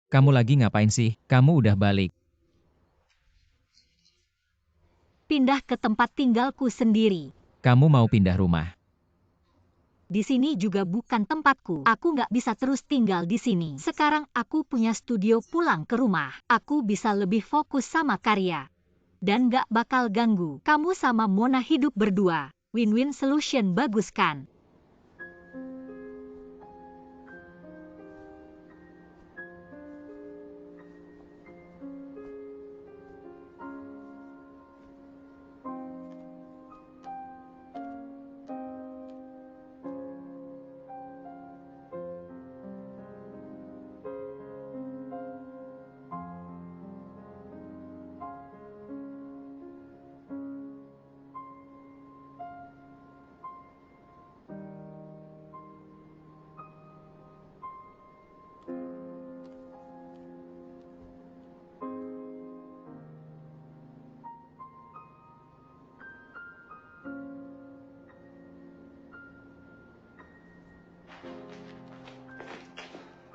Kamu lagi ngapain sih? Kamu udah balik. Pindah ke tempat tinggalku sendiri. Kamu mau pindah rumah. Di sini juga bukan tempatku. Aku nggak bisa terus tinggal di sini. Sekarang aku punya studio pulang ke rumah. Aku bisa lebih fokus sama karya. Dan nggak bakal ganggu. Kamu sama Mona hidup berdua. Win-win solution, bagus kan?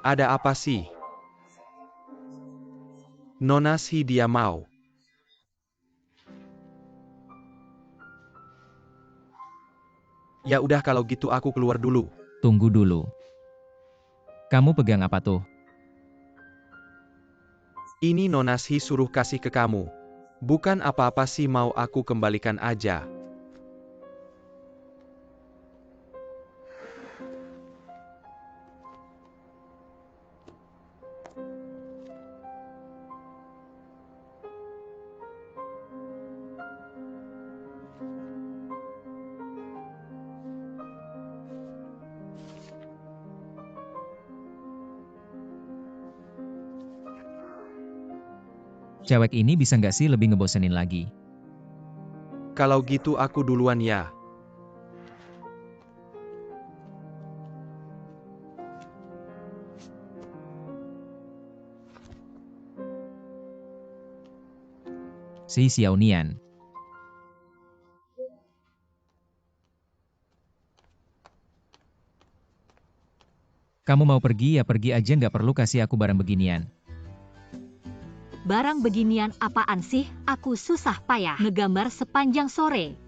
Ada apa sih? Nona si dia mau. Ya udah kalau gitu aku keluar dulu. Tunggu dulu. Kamu pegang apa tuh? Ini Nona si suruh kasih ke kamu. Bukan apa-apa sih, mau aku kembalikan aja. Cewek ini bisa nggak sih lebih ngebosenin lagi? Kalau gitu aku duluan ya. Si Xiaonian. Kamu mau pergi ya pergi aja, nggak perlu kasih aku barang beginian. Barang beginian apaan sih? Aku susah payah ngegambar sepanjang sore.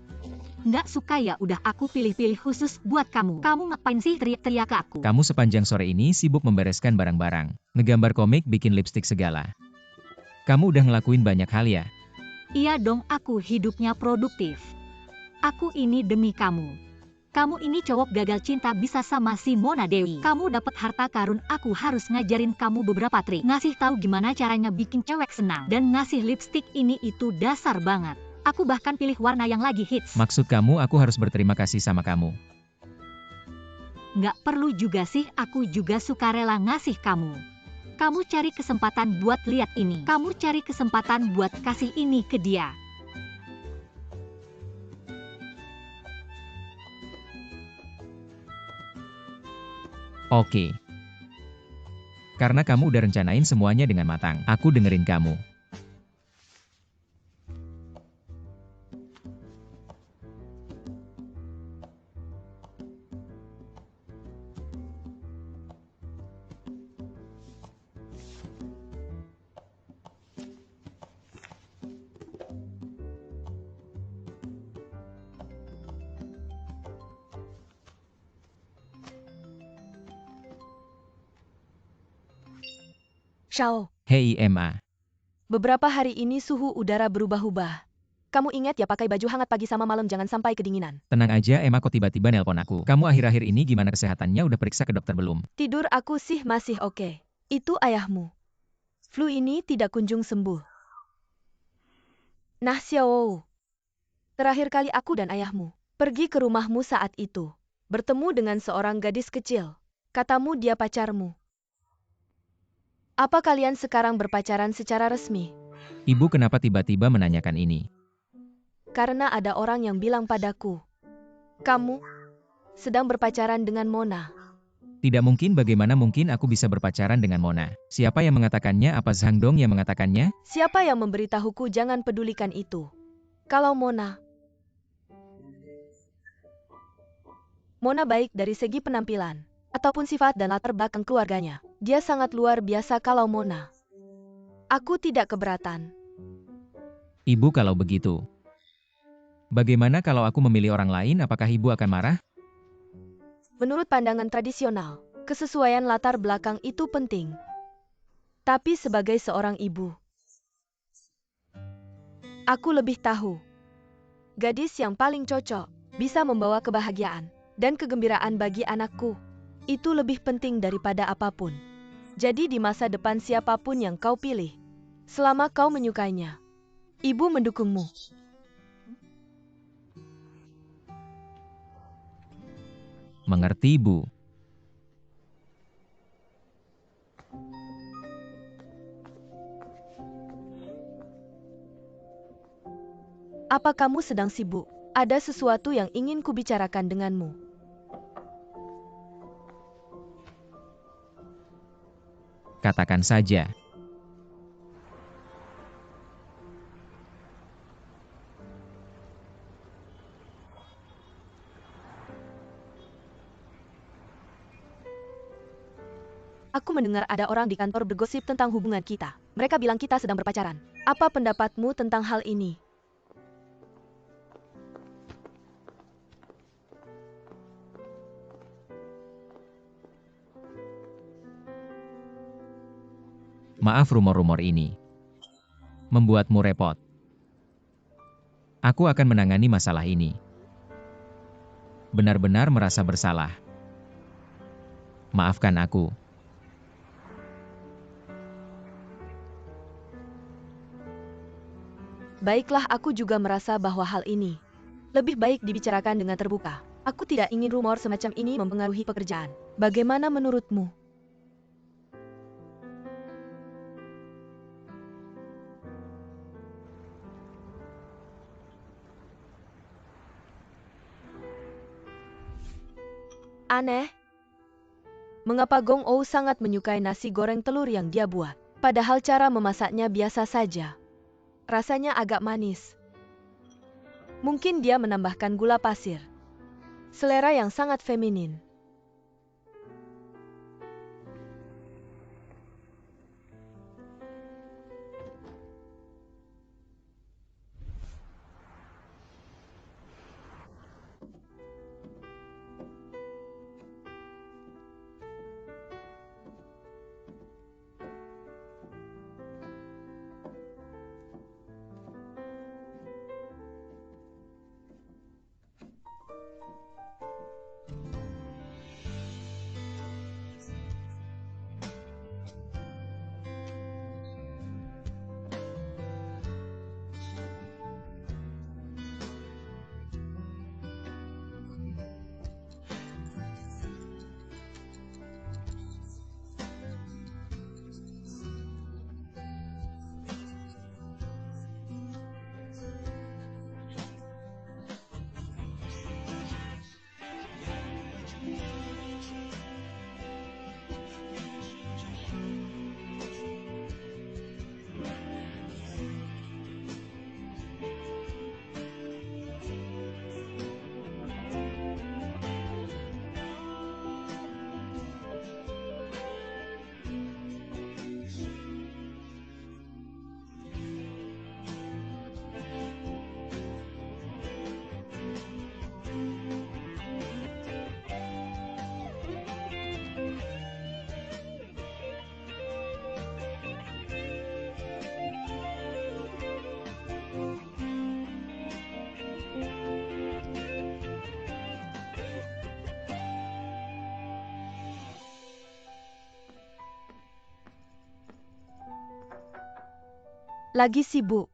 Nggak suka ya udah aku pilih-pilih khusus buat kamu. Kamu ngapain sih teriak-teriak ke aku? Kamu sepanjang sore ini sibuk membereskan barang-barang, ngegambar komik, bikin lipstik segala. Kamu udah ngelakuin banyak hal ya? Iya dong, aku hidupnya produktif. Aku ini demi kamu. Kamu ini cowok gagal cinta bisa sama si Mona Dewi. Kamu dapat harta karun, aku harus ngajarin kamu beberapa trik. Ngasih tahu gimana caranya bikin cewek senang. Dan ngasih lipstik ini itu dasar banget. Aku bahkan pilih warna yang lagi hits. Maksud kamu aku harus berterima kasih sama kamu? Nggak perlu juga sih, aku juga sukarela ngasih kamu. Kamu cari kesempatan buat lihat ini. Kamu cari kesempatan buat kasih ini ke dia. Oke. Karena kamu udah rencanain semuanya dengan matang, aku dengerin kamu. Shao, Hei Emma, beberapa hari ini suhu udara berubah-ubah. Kamu ingat ya pakai baju hangat pagi sama malam, jangan sampai kedinginan. tenang aja Emma, kok tiba-tiba nelpon aku. Kamu akhir-akhir ini gimana kesehatannya, udah periksa ke dokter belum? Tidur aku sih masih oke. Itu ayahmu. Flu ini tidak kunjung sembuh. Nah Xiao, terakhir kali aku dan ayahmu pergi ke rumahmu saat itu. Bertemu dengan seorang gadis kecil. Katamu dia pacarmu. Apa kalian sekarang berpacaran secara resmi? Ibu kenapa tiba-tiba menanyakan ini? Karena ada orang yang bilang padaku, kamu sedang berpacaran dengan Mona. Tidak mungkin, bagaimana mungkin aku bisa berpacaran dengan Mona? Siapa yang mengatakannya? Apa Zhang Dong yang mengatakannya? Siapa yang memberitahuku? Jangan pedulikan itu. Kalau Mona baik dari segi penampilan. ataupun sifat dan latar belakang keluarganya. Dia sangat luar biasa kalau Mona. Aku tidak keberatan. Ibu kalau begitu. Bagaimana kalau aku memilih orang lain, apakah ibu akan marah? Menurut pandangan tradisional, kesesuaian latar belakang itu penting. Tapi sebagai seorang ibu, aku lebih tahu. Gadis yang paling cocok bisa membawa kebahagiaan dan kegembiraan bagi anakku. Itu lebih penting daripada apapun. Jadi di masa depan siapapun yang kau pilih, selama kau menyukainya, ibu mendukungmu. Mengerti, Bu. Apa kamu sedang sibuk? Ada sesuatu yang ingin kubicarakan denganmu. Katakan saja. Aku mendengar ada orang di kantor bergosip tentang hubungan kita. Mereka bilang kita sedang berpacaran. Apa pendapatmu tentang hal ini? Maaf rumor-rumor ini membuatmu repot. Aku akan menangani masalah ini. Benar-benar merasa bersalah. Maafkan aku. Baiklah, aku juga merasa bahwa hal ini lebih baik dibicarakan dengan terbuka. Aku tidak ingin rumor semacam ini mempengaruhi pekerjaan. Bagaimana menurutmu? Aneh. Mengapa Gong Ou sangat menyukai nasi goreng telur yang dia buat? Padahal cara memasaknya biasa saja. Rasanya agak manis. Mungkin dia menambahkan gula pasir. Selera yang sangat feminin. Lagi sibuk.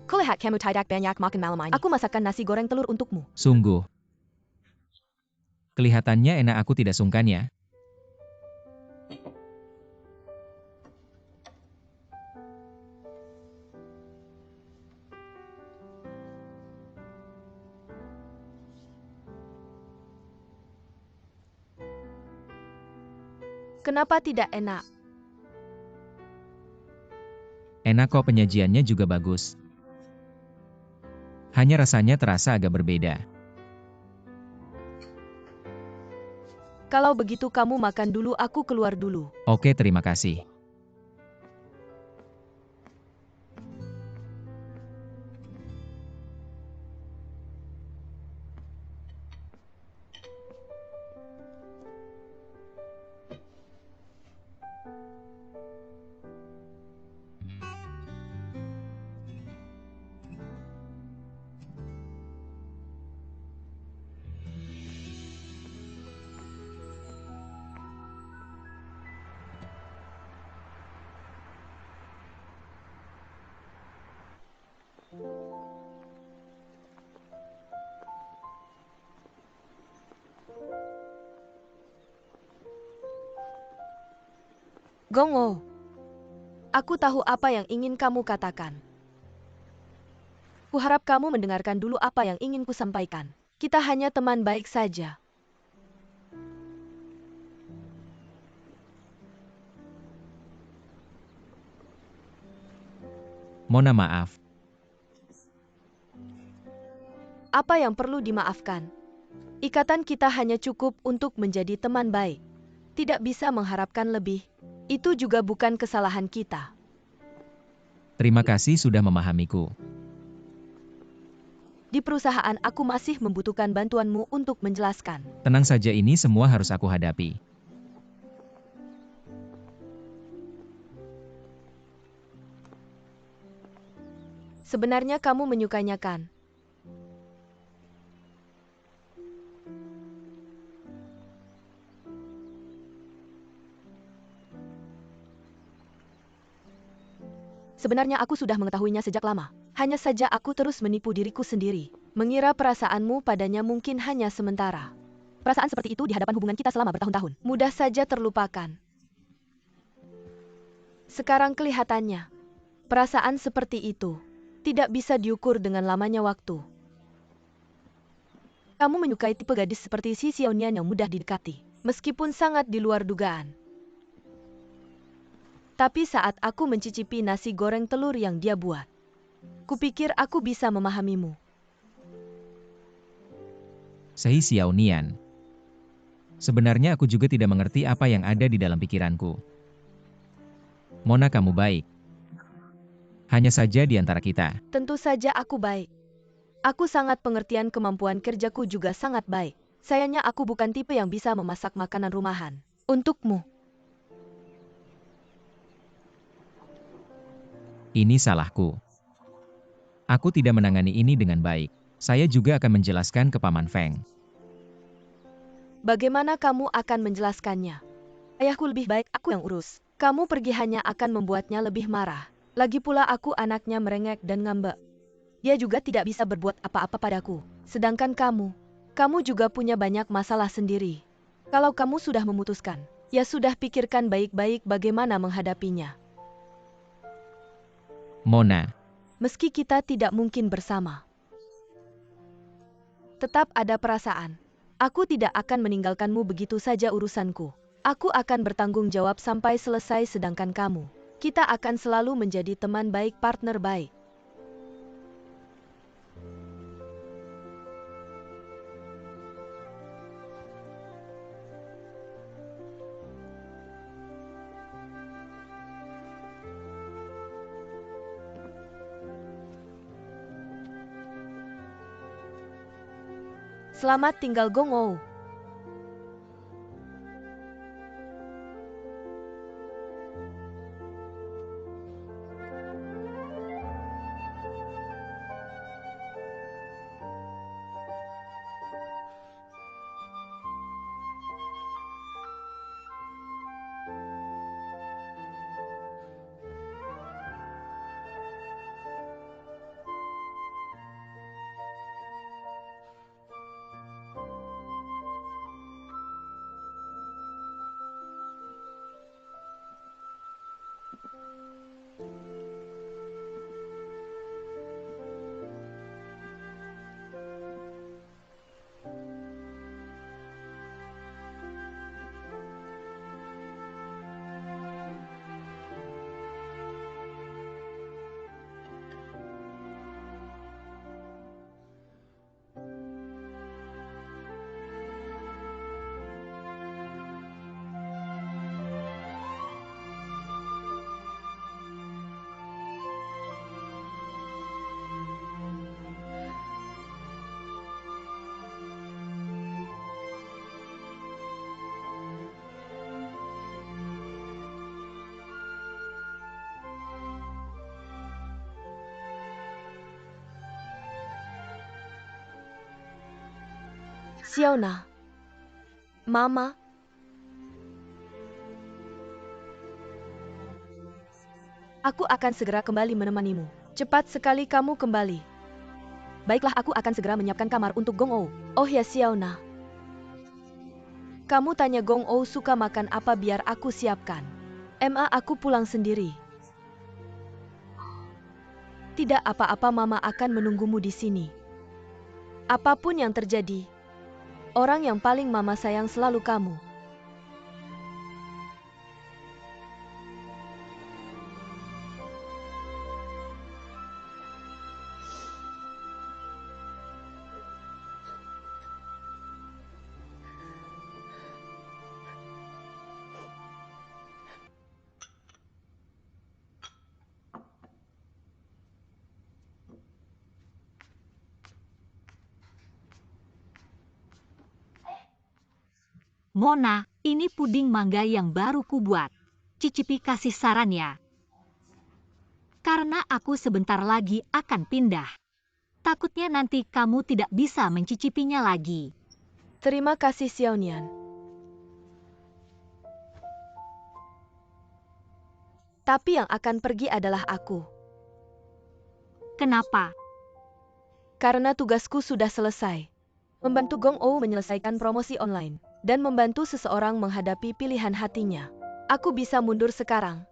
Kulihat kamu tidak banyak makan malam ini. Aku masakkan nasi goreng telur untukmu. Sungguh. Kelihatannya enak, aku tidak sungkan ya. Kenapa tidak enak? Enak kok, penyajiannya juga bagus. Hanya rasanya terasa agak berbeda. Kalau begitu kamu makan dulu, aku keluar dulu. Oke, terima kasih. Gongo, aku tahu apa yang ingin kamu katakan. Kuharap kamu mendengarkan dulu apa yang ingin kusampaikan. Kita hanya teman baik saja. Mona, maaf. Apa yang perlu dimaafkan? Ikatan kita hanya cukup untuk menjadi teman baik. Tidak bisa mengharapkan lebih. Itu juga bukan kesalahan kita. Terima kasih sudah memahamiku. Di perusahaan aku masih membutuhkan bantuanmu untuk menjelaskan. Tenang saja, ini semua harus aku hadapi. Sebenarnya kamu menyukainya kan? Sebenarnya aku sudah mengetahuinya sejak lama. Hanya saja aku terus menipu diriku sendiri. Mengira perasaanmu padanya mungkin hanya sementara. Perasaan seperti itu di hadapan hubungan kita selama bertahun-tahun mudah saja terlupakan. Sekarang kelihatannya, perasaan seperti itu tidak bisa diukur dengan lamanya waktu. Kamu menyukai tipe gadis seperti si Xiaonian yang mudah didekati, meskipun sangat di luar dugaan. Tapi saat aku mencicipi nasi goreng telur yang dia buat, kupikir aku bisa memahamimu. Sei Xiaonian. Sebenarnya aku juga tidak mengerti apa yang ada di dalam pikiranku. Mona, kamu baik. Hanya saja di antara kita. Tentu saja aku baik. Aku sangat pengertian, kemampuan kerjaku juga sangat baik. Sayangnya aku bukan tipe yang bisa memasak makanan rumahan untukmu. Ini salahku. Aku tidak menangani ini dengan baik. Saya juga akan menjelaskan ke Paman Feng. Bagaimana kamu akan menjelaskannya? Ayahku lebih baik, aku yang urus. Kamu pergi hanya akan membuatnya lebih marah. Lagi pula aku anaknya merengek dan ngambek. Dia juga tidak bisa berbuat apa-apa padaku. Sedangkan kamu juga punya banyak masalah sendiri. Kalau kamu sudah memutuskan, ya sudah, pikirkan baik-baik bagaimana menghadapinya. Mona, Meski kita tidak mungkin bersama, tetap ada perasaan. Aku tidak akan meninggalkanmu begitu saja urusanku. Aku akan bertanggung jawab sampai selesai, sedangkan kamu, kita akan selalu menjadi teman baik, partner baik. Selamat tinggal, Gongo. Xiaona. Mama. Aku akan segera kembali menemanimu. Cepat sekali kamu kembali. Baiklah, aku akan segera menyiapkan kamar untuk Gong Ou. Oh ya Xiaona. Kamu tanya Gong Ou suka makan apa biar aku siapkan. Aku pulang sendiri. Tidak apa-apa, Mama akan menunggumu di sini. Apapun yang terjadi, orang yang paling Mama sayang selalu kamu. Mona, ini puding mangga yang baru kubuat. Cicipi, kasih saran ya. Karena aku sebentar lagi akan pindah. Takutnya nanti kamu tidak bisa mencicipinya lagi. Terima kasih Xiaonian. Tapi yang akan pergi adalah aku. Kenapa? Karena tugasku sudah selesai. Membantu Gong Ou menyelesaikan promosi online. Dan membantu seseorang menghadapi pilihan hatinya. Aku bisa mundur sekarang.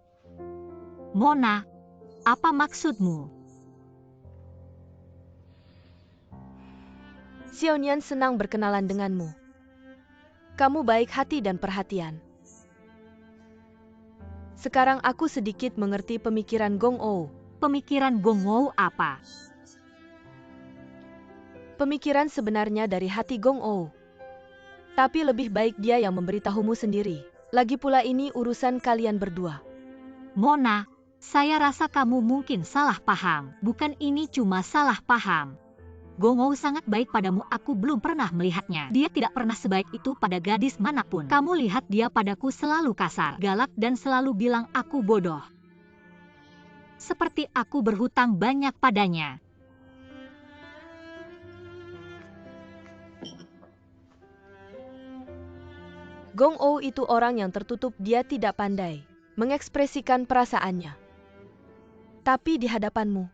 Mona, apa maksudmu? Xiaonian senang berkenalan denganmu. Kamu baik hati dan perhatian. Sekarang aku sedikit mengerti pemikiran Gong Ou. Pemikiran Gong Ou apa? Pemikiran sebenarnya dari hati Gong Ou. Tapi lebih baik dia yang memberitahumu sendiri. Lagi pula ini urusan kalian berdua. Mona, saya rasa kamu mungkin salah paham. Bukan, ini cuma salah paham. Gong Ou sangat baik padamu, aku belum pernah melihatnya. Dia tidak pernah sebaik itu pada gadis manapun. Kamu lihat dia padaku selalu kasar, galak dan selalu bilang aku bodoh. Seperti aku berhutang banyak padanya. Gong Ou itu orang yang tertutup, dia tidak pandai mengekspresikan perasaannya. Tapi di hadapanmu,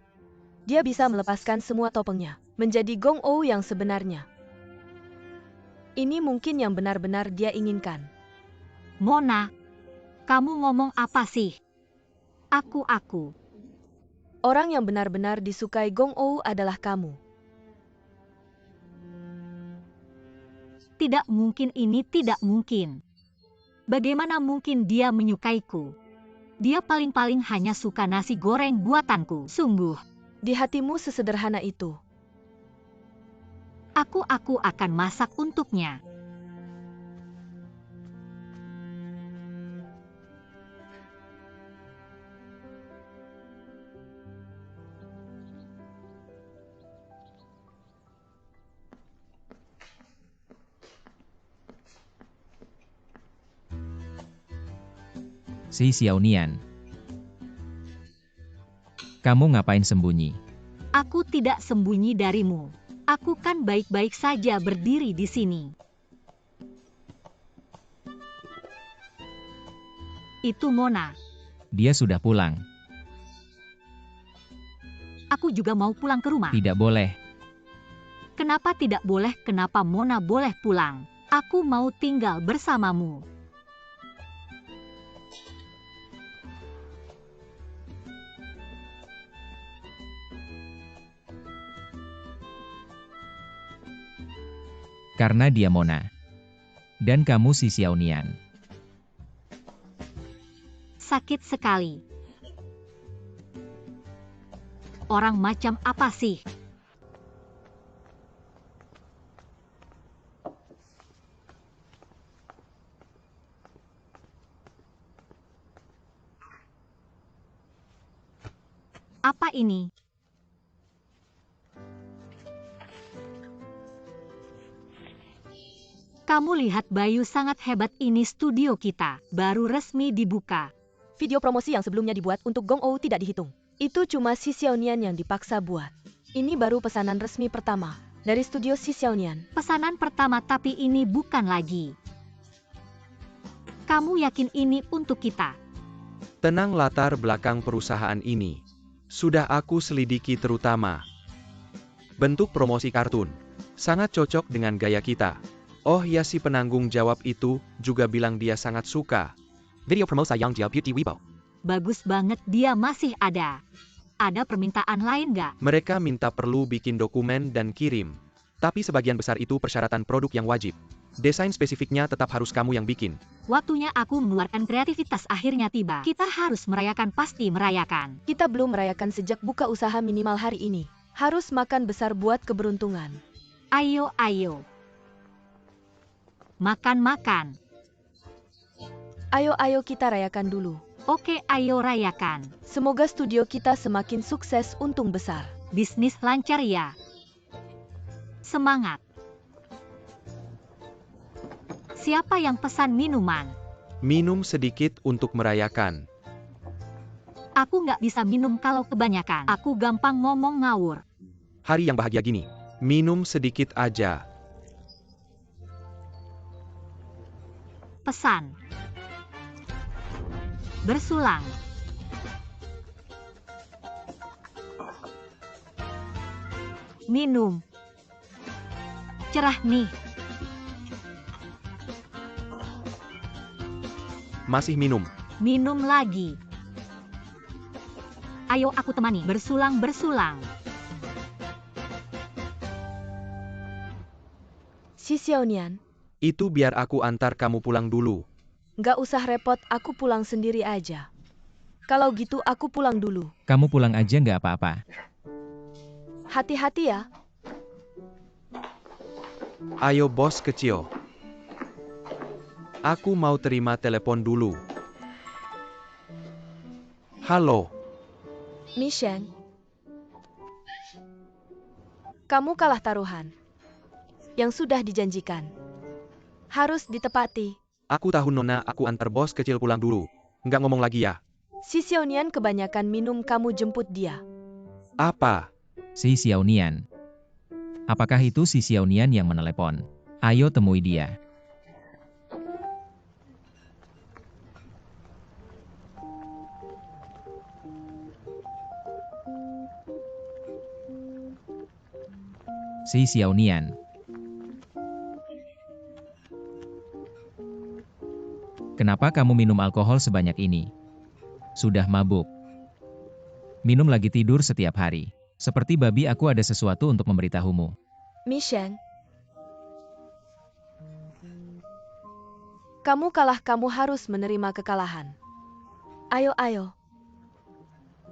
dia bisa melepaskan semua topengnya, menjadi Gong Ou yang sebenarnya. Ini mungkin yang benar-benar dia inginkan. Mona, kamu ngomong apa sih? Aku. Orang yang benar-benar disukai Gong Ou adalah kamu. Tidak mungkin, ini tidak mungkin. Bagaimana mungkin dia menyukaiku? Dia paling-paling hanya suka nasi goreng buatanku. Sungguh. Di hatimu sesederhana itu. Aku akan masak untuknya. Si Xiaonian. Kamu ngapain sembunyi? Aku tidak sembunyi darimu. Aku kan baik-baik saja berdiri di sini. Itu Mona. Dia sudah pulang. Aku juga mau pulang ke rumah. Tidak boleh. Kenapa tidak boleh? Kenapa Mona boleh pulang? Aku mau tinggal bersamamu. Karena dia Mona. Dan kamu si Xiaonian. Sakit sekali. Orang macam apa sih? Apa ini? Kamu lihat Bayu, sangat hebat, ini studio kita, baru resmi dibuka. Video promosi yang sebelumnya dibuat untuk Gong Ou tidak dihitung. Itu cuma si Xiaonian yang dipaksa buat. Ini baru pesanan resmi pertama. Dari studio Si Xiaonian. Pesanan pertama tapi ini bukan lagi. Kamu yakin ini untuk kita? Tenang, latar belakang perusahaan ini. Sudah aku selidiki, terutama bentuk promosi kartun. Sangat cocok dengan gaya kita. Oh ya, si penanggung jawab itu juga bilang dia sangat suka video promosi yang Jia Beauty Weibo. Bagus banget, dia masih ada. Ada permintaan lain nggak? Mereka minta perlu bikin dokumen dan kirim. Tapi sebagian besar itu persyaratan produk yang wajib. Desain spesifiknya tetap harus kamu yang bikin. Waktunya aku mengeluarkan kreativitas akhirnya tiba. Kita harus merayakan, pasti merayakan. Kita belum merayakan sejak buka usaha minimal hari ini. Harus makan besar buat keberuntungan. Ayo, ayo. Makan-makan. Ayo kita rayakan dulu. Oke, ayo rayakan. Semoga studio kita semakin sukses, untung besar. Bisnis lancar ya. Semangat. Siapa yang pesan minuman? Minum sedikit untuk merayakan. Aku nggak bisa minum kalau kebanyakan. Aku gampang ngomong ngawur. Hari yang bahagia gini. Minum sedikit aja. Pesan. Bersulang. Minum. Cerah nih. Masih minum. Minum lagi. Ayo aku temani. Bersulang-bersulang. Si Xiaonian, Itu biar aku antar kamu pulang dulu. nggak usah repot, aku pulang sendiri aja. Kalau gitu aku pulang dulu. Kamu pulang aja nggak apa-apa. Hati-hati ya. Ayo bos kecil. Aku mau terima telepon dulu. Halo. Misheng. Kamu kalah taruhan. Yang sudah dijanjikan. Harus ditepati. Aku tahu Nona, aku antar bos kecil pulang dulu. Nggak ngomong lagi ya. Si Xiaonian kebanyakan minum, kamu jemput dia. Apa? Si Xiaonian. Apakah itu si Xiaonian yang menelepon? Ayo temui dia. Si Xiaonian. Kenapa kamu minum alkohol sebanyak ini? Sudah mabuk. Minum lagi tidur setiap hari. Seperti babi, aku ada sesuatu untuk memberitahumu. Misheng. Kamu kalah, kamu harus menerima kekalahan. Ayo.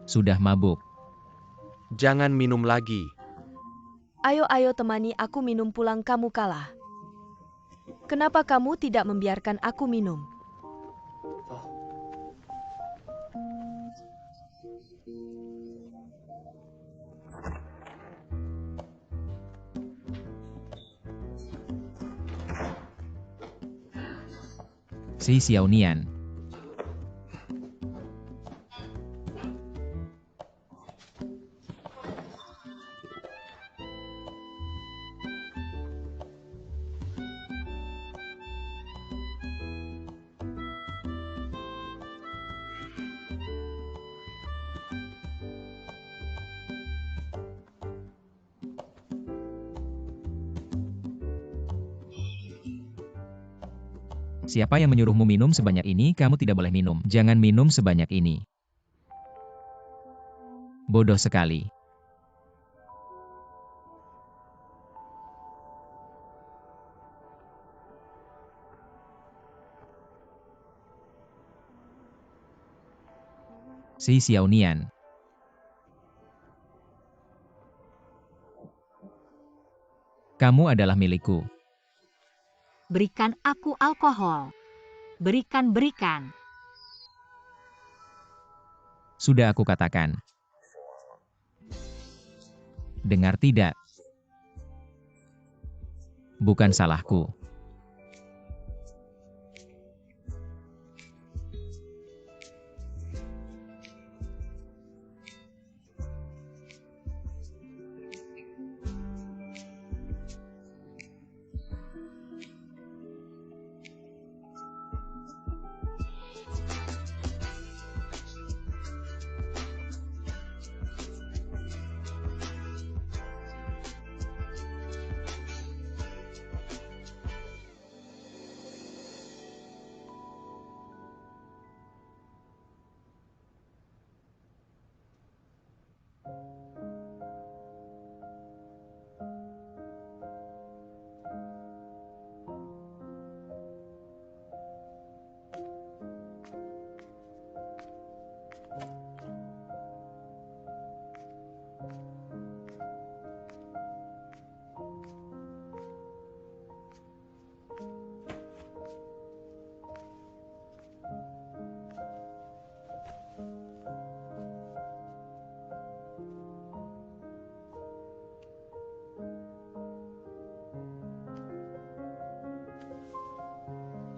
Sudah mabuk. Jangan minum lagi. Ayo temani aku minum, pulang kamu kalah. Kenapa kamu tidak membiarkan aku minum? Si Xiaonian. Siapa yang menyuruhmu minum sebanyak ini? Kamu tidak boleh minum. Jangan minum sebanyak ini. Bodoh sekali. Si Xiaonian. Kamu adalah milikku. Berikan aku alkohol. Berikan. Sudah aku katakan. Dengar tidak? Bukan salahku.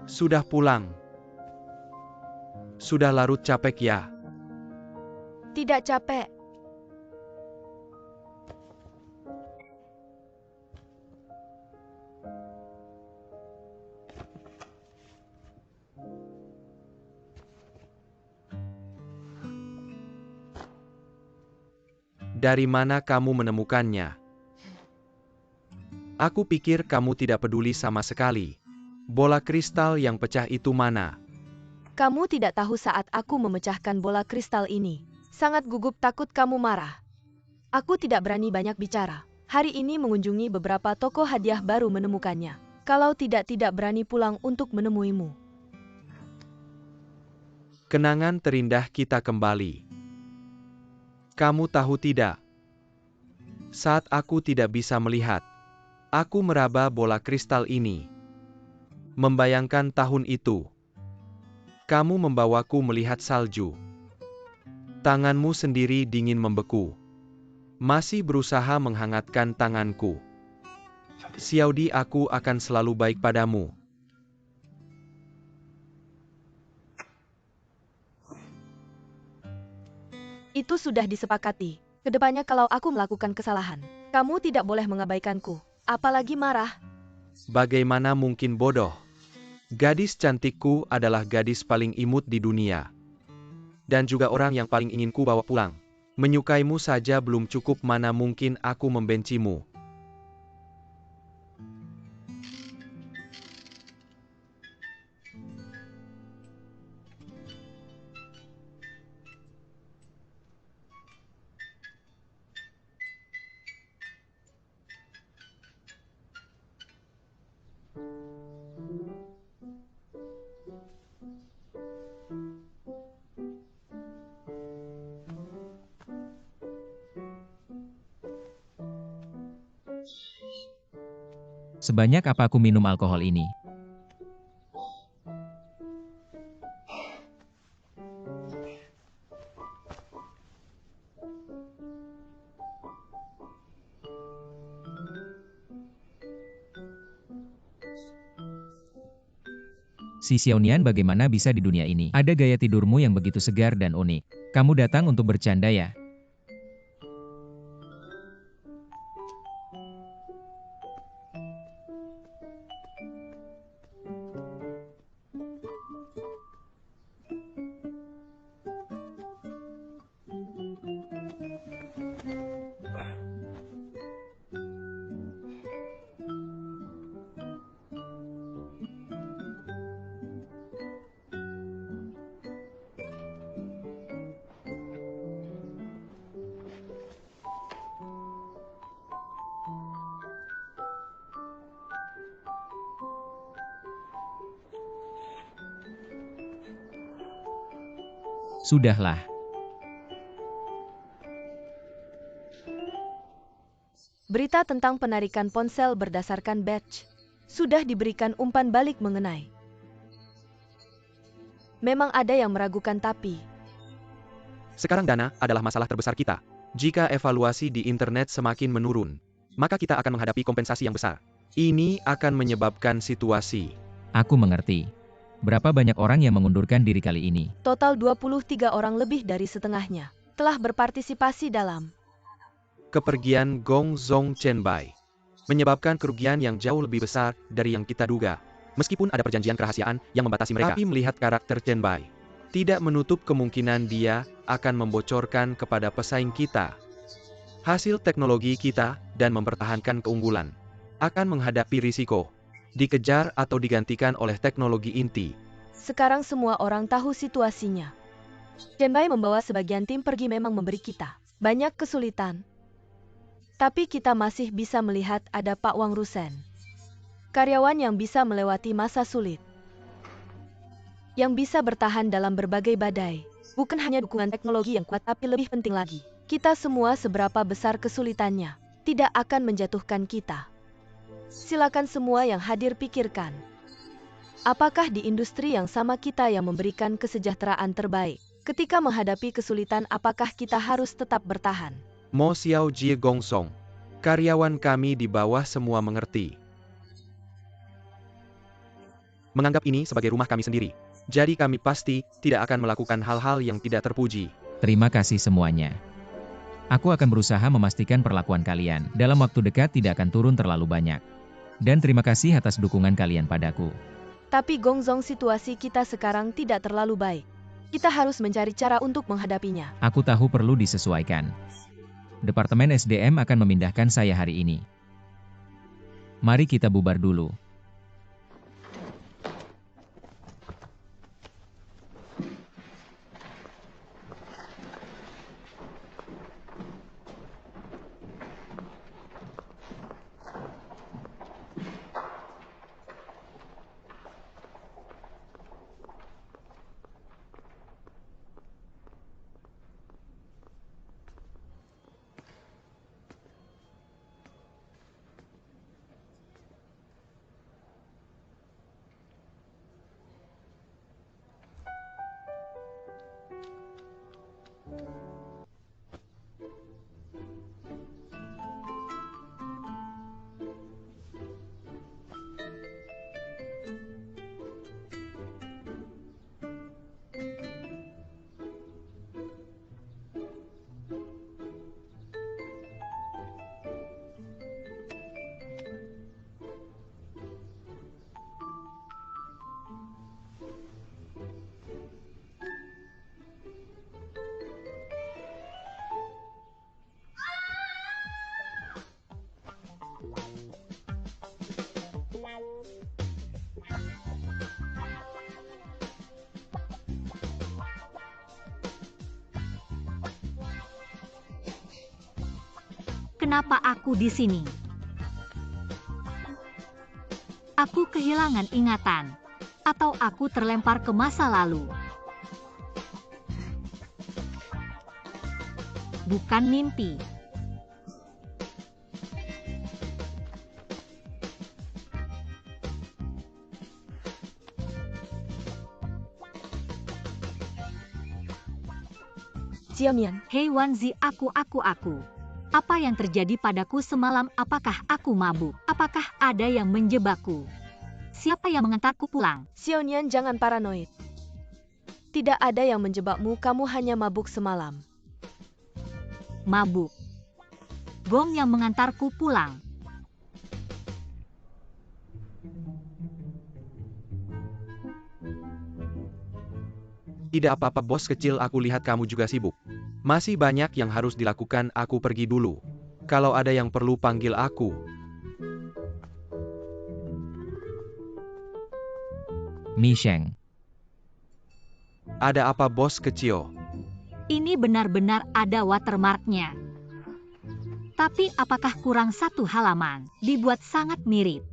Sudah pulang. Sudah larut capek ya? Tidak capek. Dari mana kamu menemukannya? Aku pikir kamu tidak peduli sama sekali. Bola kristal yang pecah itu mana? Kamu tidak tahu saat aku memecahkan bola kristal ini. Sangat gugup takut kamu marah. Aku tidak berani banyak bicara. Hari ini mengunjungi beberapa toko hadiah baru menemukannya. Kalau tidak berani pulang untuk menemuimu. Kenangan terindah kita kembali. Kamu tahu tidak? Saat aku tidak bisa melihat, aku meraba bola kristal ini. Membayangkan tahun itu. Kamu membawaku melihat salju. Tanganmu sendiri dingin membeku. Masih berusaha menghangatkan tanganku. Xiaodi, aku akan selalu baik padamu. Itu sudah disepakati. Kedepannya kalau aku melakukan kesalahan, kamu tidak boleh mengabaikanku. Apalagi marah. Bagaimana mungkin bodoh? Gadis cantikku adalah gadis paling imut di dunia. Dan juga orang yang paling ingin ku bawa pulang. Menyukaimu saja belum cukup, mana mungkin aku membencimu. Sebanyak apa aku minum alkohol ini? Si Xiaonian, bagaimana bisa di dunia ini? Ada gaya tidurmu yang begitu segar dan unik. Kamu datang untuk bercanda ya? Sudahlah. Berita tentang penarikan ponsel berdasarkan batch sudah diberikan umpan balik mengenai. Memang ada yang meragukan, tapi Sekarang dana adalah masalah terbesar kita. Jika evaluasi di internet semakin menurun, maka kita akan menghadapi kompensasi yang besar. Ini akan menyebabkan situasi. Aku mengerti. Berapa banyak orang yang mengundurkan diri kali ini? total 23 orang, lebih dari setengahnya, telah berpartisipasi dalam Kepergian Gong Zong Chenbai menyebabkan kerugian yang jauh lebih besar dari yang kita duga. Meskipun ada perjanjian kerahasiaan yang membatasi mereka, tapi melihat karakter Chenbai, tidak menutup kemungkinan dia akan membocorkan kepada pesaing kita hasil teknologi kita dan mempertahankan keunggulan. Akan menghadapi risiko dikejar atau digantikan oleh teknologi inti. Sekarang semua orang tahu situasinya. Chenbai membawa sebagian tim pergi, memang memberi kita banyak kesulitan. Tapi kita masih bisa melihat ada Pak Wang Rusen, karyawan yang bisa melewati masa sulit. Yang bisa bertahan dalam berbagai badai. Bukan hanya dukungan teknologi yang kuat, tapi lebih penting lagi, kita semua seberapa besar kesulitannya, tidak akan menjatuhkan kita. Silakan semua yang hadir pikirkan. Apakah di industri yang sama kita yang memberikan kesejahteraan terbaik? Ketika menghadapi kesulitan, apakah kita harus tetap bertahan? Mo Xiao Jie Gongsong, karyawan kami di bawah semua mengerti. menganggap ini sebagai rumah kami sendiri. Jadi kami pasti tidak akan melakukan hal-hal yang tidak terpuji. Terima kasih semuanya. Aku akan berusaha memastikan perlakuan kalian dalam waktu dekat tidak akan turun terlalu banyak. Dan terima kasih atas dukungan kalian padaku. Tapi Gongzong, situasi kita sekarang tidak terlalu baik. Kita harus mencari cara untuk menghadapinya. Aku tahu perlu disesuaikan. Departemen SDM akan memindahkan saya hari ini. Mari kita bubar dulu. Kenapa aku di sini? Aku kehilangan ingatan, atau aku terlempar ke masa lalu. Bukan mimpi. Xiaomian, Hei Wanzi, aku. Apa yang terjadi padaku semalam? Apakah aku mabuk? Apakah ada yang menjebakku? Siapa yang mengantarku pulang? Xiaomian, jangan paranoid. Tidak ada yang menjebakmu, kamu hanya mabuk semalam. Mabuk. Gong yang mengantarku pulang. Tidak apa-apa bos kecil, aku lihat kamu juga sibuk. Masih banyak yang harus dilakukan, aku pergi dulu. Kalau ada yang perlu panggil aku. Mi Sheng. Ada apa bos kecil? Ini benar-benar ada watermarknya. Tapi apakah kurang satu halaman? Dibuat sangat mirip.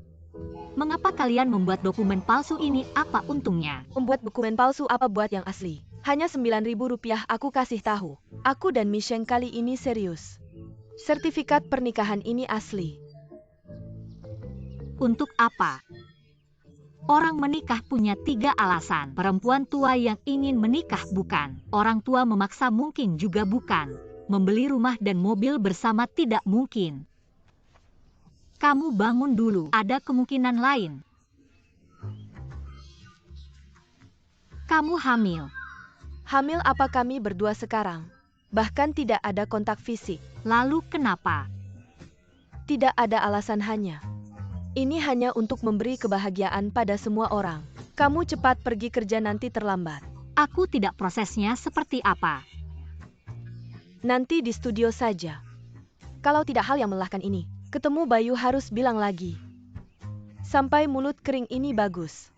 Mengapa kalian membuat dokumen palsu ini? Apa untungnya? Membuat dokumen palsu apa buat yang asli? Hanya 9.000 rupiah, aku kasih tahu. Aku dan Mi Sheng kali ini serius. Sertifikat pernikahan ini asli. Untuk apa? Orang menikah punya 3 alasan. Perempuan tua yang ingin menikah bukan. Orang tua memaksa mungkin juga bukan. Membeli rumah dan mobil bersama tidak mungkin. Kamu bangun dulu, ada kemungkinan lain. Kamu hamil. Hamil apa kami berdua sekarang? Bahkan tidak ada kontak fisik. Lalu kenapa? Tidak ada alasan hanya. Ini hanya untuk memberi kebahagiaan pada semua orang. Kamu cepat pergi kerja, nanti terlambat. Aku tidak, prosesnya seperti apa? Nanti di studio saja. Kalau tidak hal yang melelahkan ini, ketemu Bayu harus bilang lagi. Sampai mulut kering ini bagus.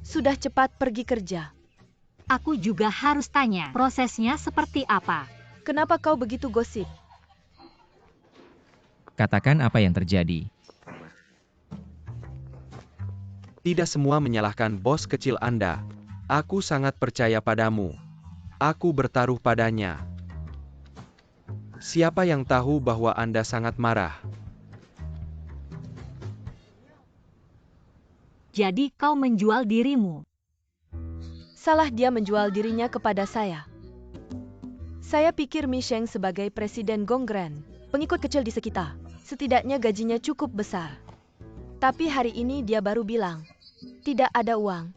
Sudah, cepat pergi kerja. Aku juga harus tanya, prosesnya seperti apa? Kenapa kau begitu gosip? Katakan apa yang terjadi. Tidak semua menyalahkan bos kecil Anda. Aku sangat percaya padamu. Aku bertaruh padanya. Siapa yang tahu bahwa Anda sangat marah? Jadi kau menjual dirimu. Salah dia menjual dirinya kepada saya. Saya pikir Mi Sheng sebagai presiden Gongren, pengikut kecil di sekitar. Setidaknya gajinya cukup besar. Tapi hari ini dia baru bilang, tidak ada uang.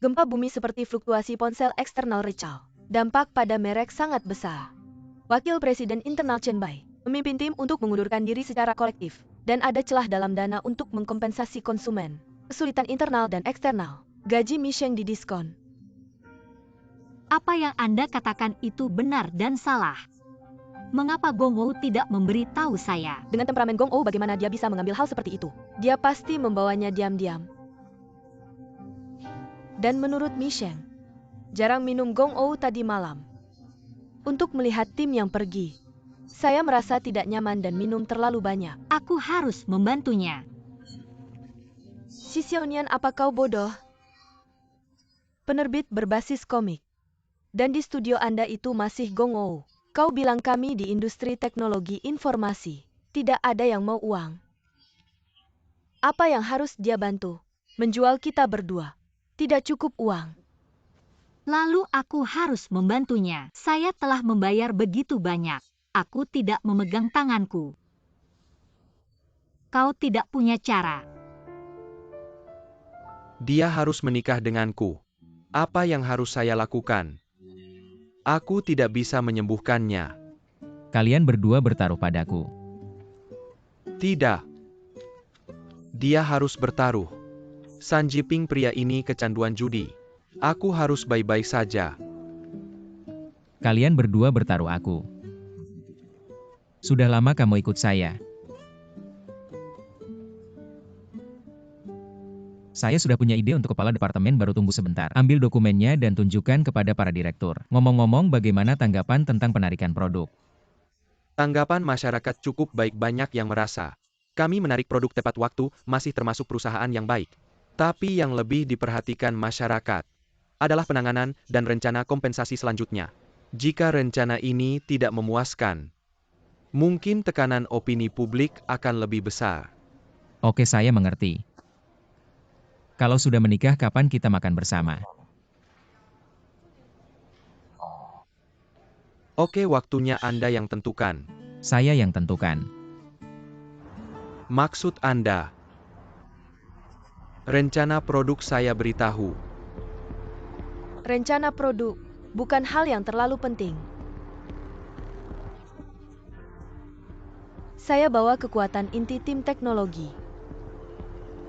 Gempa bumi seperti fluktuasi ponsel eksternal Richard. Dampak pada merek sangat besar. Wakil Presiden Internal Chen Bai memimpin tim untuk mengundurkan diri secara kolektif, dan ada celah dalam dana untuk mengkompensasi konsumen. Kesulitan internal dan eksternal. Gaji Misheng didiskon. Apa yang Anda katakan itu benar dan salah. Mengapa Gong Ou tidak memberitahu saya? Dengan temperamen Gong Ou, bagaimana dia bisa mengambil hal seperti itu? Dia pasti membawanya diam-diam. Dan menurut Misheng, jarang minum Gong Ou tadi malam. Untuk melihat tim yang pergi, saya merasa tidak nyaman dan minum terlalu banyak. Aku harus membantunya. Si Xiaonian, apa kau bodoh? Penerbit berbasis komik. Dan di studio Anda itu masih Gong Ou. Kau bilang kami di industri teknologi informasi. Tidak ada yang mau uang. Apa yang harus dia bantu? Menjual kita berdua. Tidak cukup uang. Lalu aku harus membantunya. Saya telah membayar begitu banyak. Aku tidak memegang tanganku. Kau tidak punya cara. Dia harus menikah denganku. Apa yang harus saya lakukan? Aku tidak bisa menyembuhkannya. Kalian berdua bertaruh padaku. Tidak. Dia harus bertaruh. San Jiping, pria ini kecanduan judi. Aku harus baik-baik saja. Kalian berdua bertaruh aku. Sudah lama kamu ikut saya. Saya sudah punya ide untuk kepala departemen baru, tunggu sebentar. Ambil dokumennya dan tunjukkan kepada para direktur. Ngomong-ngomong, bagaimana tanggapan tentang penarikan produk? Tanggapan masyarakat cukup baik, banyak yang merasa kami menarik produk tepat waktu, masih termasuk perusahaan yang baik. Tapi yang lebih diperhatikan masyarakat adalah penanganan dan rencana kompensasi selanjutnya. Jika rencana ini tidak memuaskan, mungkin tekanan opini publik akan lebih besar. Oke, saya mengerti. Kalau sudah menikah, kapan kita makan bersama? Oke, waktunya Anda yang tentukan. Saya yang tentukan. Maksud Anda? Rencana produk saya beritahu. Rencana produk bukan hal yang terlalu penting. Saya bawa kekuatan inti tim teknologi.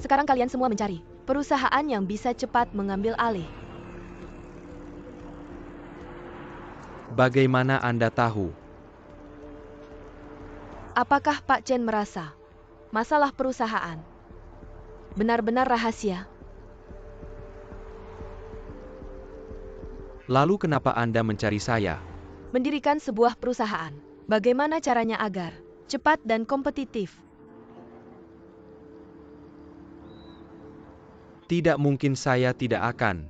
Sekarang kalian semua mencari perusahaan yang bisa cepat mengambil alih. Bagaimana Anda tahu? Apakah Pak Chen merasa masalah perusahaan benar-benar rahasia? Lalu kenapa Anda mencari saya? Mendirikan sebuah perusahaan. Bagaimana caranya agar cepat dan kompetitif? Tidak mungkin, saya tidak akan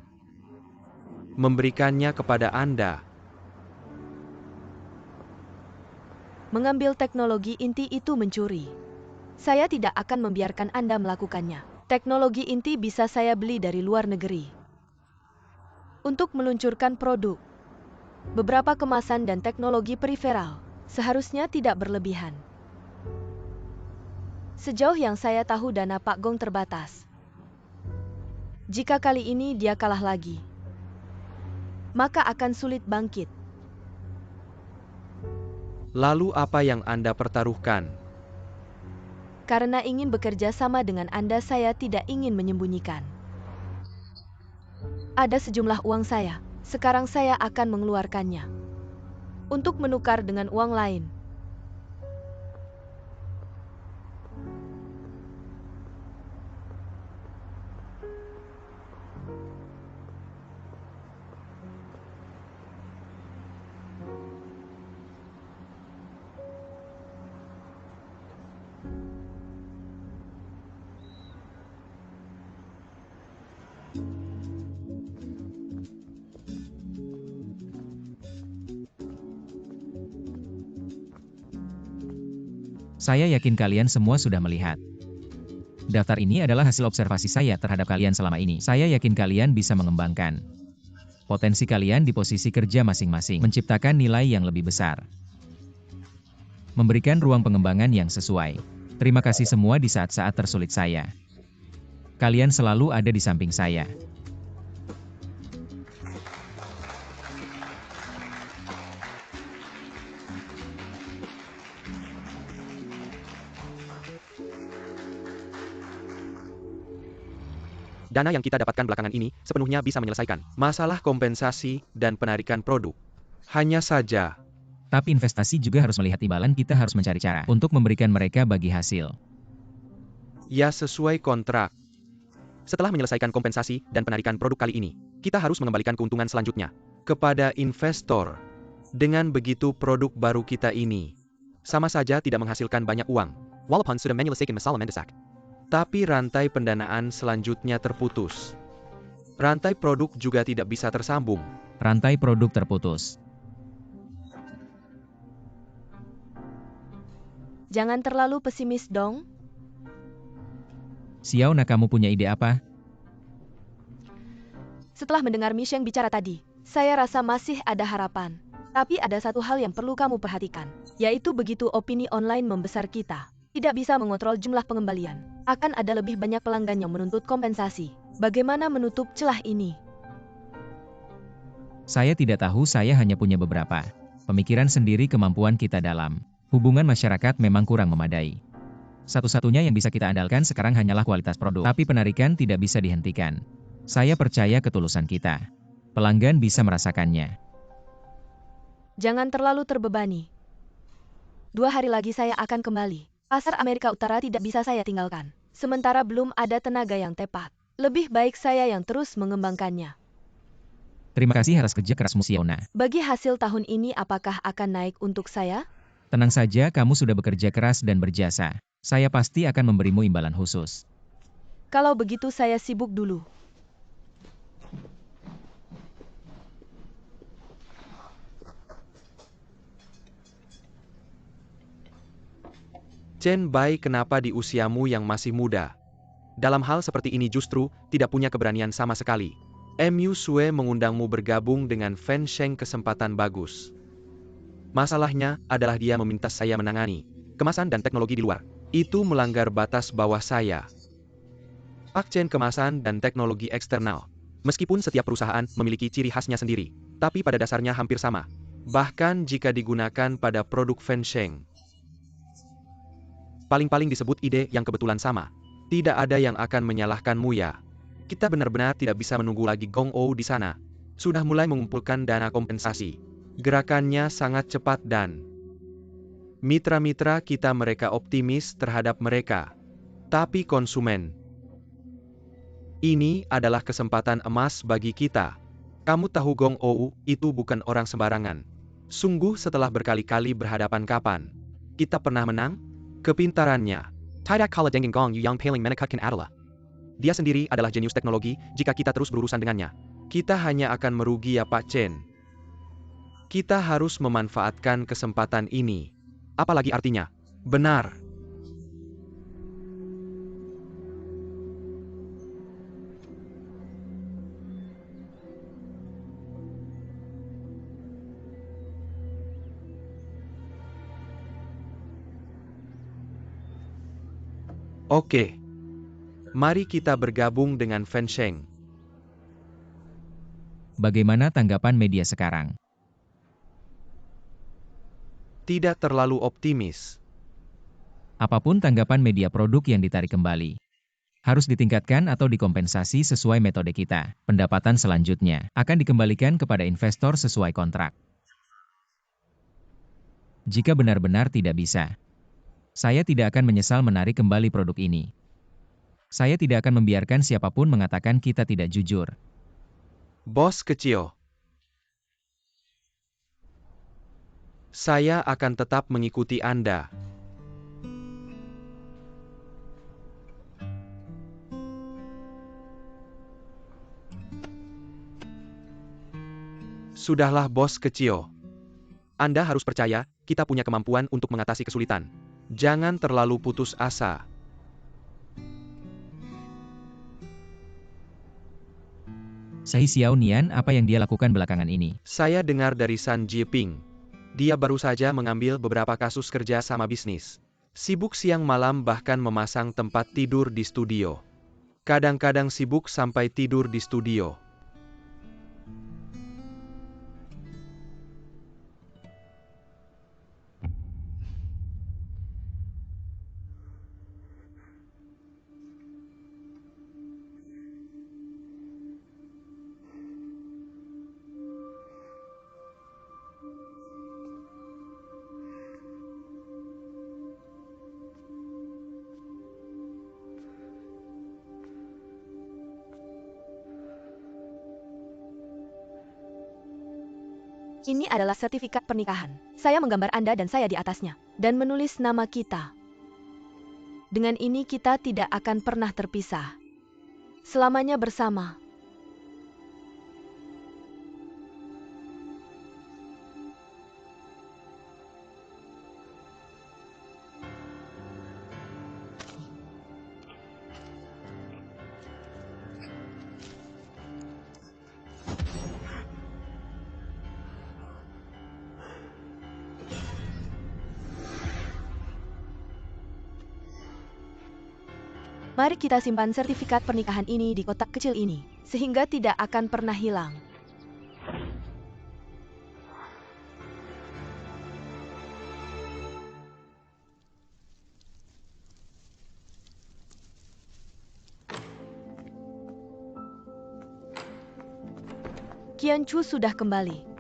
memberikannya kepada Anda. Mengambil teknologi inti itu mencuri. Saya tidak akan membiarkan Anda melakukannya. Teknologi inti bisa saya beli dari luar negeri. Untuk meluncurkan produk, beberapa kemasan dan teknologi periferal seharusnya tidak berlebihan. Sejauh yang saya tahu, dana Pak Gong terbatas. Jika kali ini dia kalah lagi, maka akan sulit bangkit. Lalu apa yang Anda pertaruhkan? Karena ingin bekerja sama dengan Anda, saya tidak ingin menyembunyikan. Ada sejumlah uang saya. Sekarang saya akan mengeluarkannya untuk menukar dengan uang lain. Saya yakin kalian semua sudah melihat. Daftar ini adalah hasil observasi saya terhadap kalian selama ini. Saya yakin kalian bisa mengembangkan potensi kalian di posisi kerja masing-masing, menciptakan nilai yang lebih besar, memberikan ruang pengembangan yang sesuai. Terima kasih semua di saat-saat tersulit saya. Kalian selalu ada di samping saya. Dana yang kita dapatkan belakangan ini sepenuhnya bisa menyelesaikan masalah kompensasi dan penarikan produk. Hanya saja, Tapi investasi juga harus melihat imbalan, kita harus mencari cara untuk memberikan mereka bagi hasil. ya sesuai kontrak. Setelah menyelesaikan kompensasi dan penarikan produk kali ini, kita harus mengembalikan keuntungan selanjutnya kepada investor. Dengan begitu produk baru kita ini sama saja tidak menghasilkan banyak uang. Walaupun sudah menyelesaikan masalah mendesak. Tapi rantai pendanaan selanjutnya terputus. Rantai produk juga tidak bisa tersambung. Rantai produk terputus. Jangan terlalu pesimis dong. Xiao Na, kamu punya ide apa? Setelah mendengar Michelle bicara tadi, saya rasa masih ada harapan. Tapi ada satu hal yang perlu kamu perhatikan, yaitu begitu opini online membesar kita tidak bisa mengontrol jumlah pengembalian. Akan ada lebih banyak pelanggan yang menuntut kompensasi. Bagaimana menutup celah ini? Saya tidak tahu, saya hanya punya beberapa pemikiran sendiri. Kemampuan kita dalam hubungan masyarakat memang kurang memadai. Satu-satunya yang bisa kita andalkan sekarang hanyalah kualitas produk. Tapi penarikan tidak bisa dihentikan. Saya percaya ketulusan kita. Pelanggan bisa merasakannya. Jangan terlalu terbebani. 2 hari lagi saya akan kembali. Pasar Amerika Utara tidak bisa saya tinggalkan. Sementara belum ada tenaga yang tepat. Lebih baik saya yang terus mengembangkannya. Terima kasih atas kerja kerasmu, Xiao Na. Bagi hasil tahun ini apakah akan naik untuk saya? Tenang saja, kamu sudah bekerja keras dan berjasa. Saya pasti akan memberimu imbalan khusus. Kalau begitu saya sibuk dulu. Chen Bai, kenapa di usiamu yang masih muda? Dalam hal seperti ini justru tidak punya keberanian sama sekali. Mu Sue mengundangmu bergabung dengan Fan Sheng, kesempatan bagus. Masalahnya adalah dia meminta saya menangani kemasan dan teknologi di luar. Itu melanggar batas bawah saya. Pak Chen, kemasan dan teknologi eksternal. Meskipun setiap perusahaan memiliki ciri khasnya sendiri, tapi pada dasarnya hampir sama. Bahkan jika digunakan pada produk Fan Sheng. Paling-paling disebut ide yang kebetulan sama. Tidak ada yang akan menyalahkanmu ya. Kita benar-benar tidak bisa menunggu lagi. Gong Ou di sana sudah mulai mengumpulkan dana kompensasi. Gerakannya sangat cepat dan mitra-mitra kita mereka optimis terhadap mereka. Tapi konsumen, ini adalah kesempatan emas bagi kita. Kamu tahu Gong Ou itu bukan orang sembarangan. Sungguh setelah berkali-kali berhadapan, kapan kita pernah menang? Kepintarannya tidak kalah dengan Gong Yu yang paling menakutkan adalah dia sendiri adalah jenius teknologi. Jika kita terus berurusan dengannya, kita hanya akan merugi ya Pak Chen. Kita harus memanfaatkan kesempatan ini. Apalagi artinya? Benar. Oke. Mari kita bergabung dengan Fan Sheng. Bagaimana tanggapan media sekarang? Tidak terlalu optimis. Apapun tanggapan media, produk yang ditarik kembali harus ditingkatkan atau dikompensasi sesuai metode kita. Pendapatan selanjutnya akan dikembalikan kepada investor sesuai kontrak. Jika benar-benar tidak bisa, saya tidak akan menyesal menarik kembali produk ini. Saya tidak akan membiarkan siapapun mengatakan kita tidak jujur. Bos kecil, saya akan tetap mengikuti Anda. Sudahlah bos kecil. Anda harus percaya, kita punya kemampuan untuk mengatasi kesulitan. Jangan terlalu putus asa. Saya Xiao Nian, apa yang dia lakukan belakangan ini? Saya dengar dari San Jiping. Dia baru saja mengambil beberapa kasus kerja sama bisnis. Sibuk siang malam bahkan memasang tempat tidur di studio. Kadang-kadang sibuk sampai tidur di studio. Ini adalah sertifikat pernikahan. Saya menggambar Anda dan saya di atasnya. Dan menulis nama kita. Dengan ini kita tidak akan pernah terpisah. Selamanya bersama. Mari kita simpan sertifikat pernikahan ini di kotak kecil ini, sehingga tidak akan pernah hilang. Qianchu sudah kembali.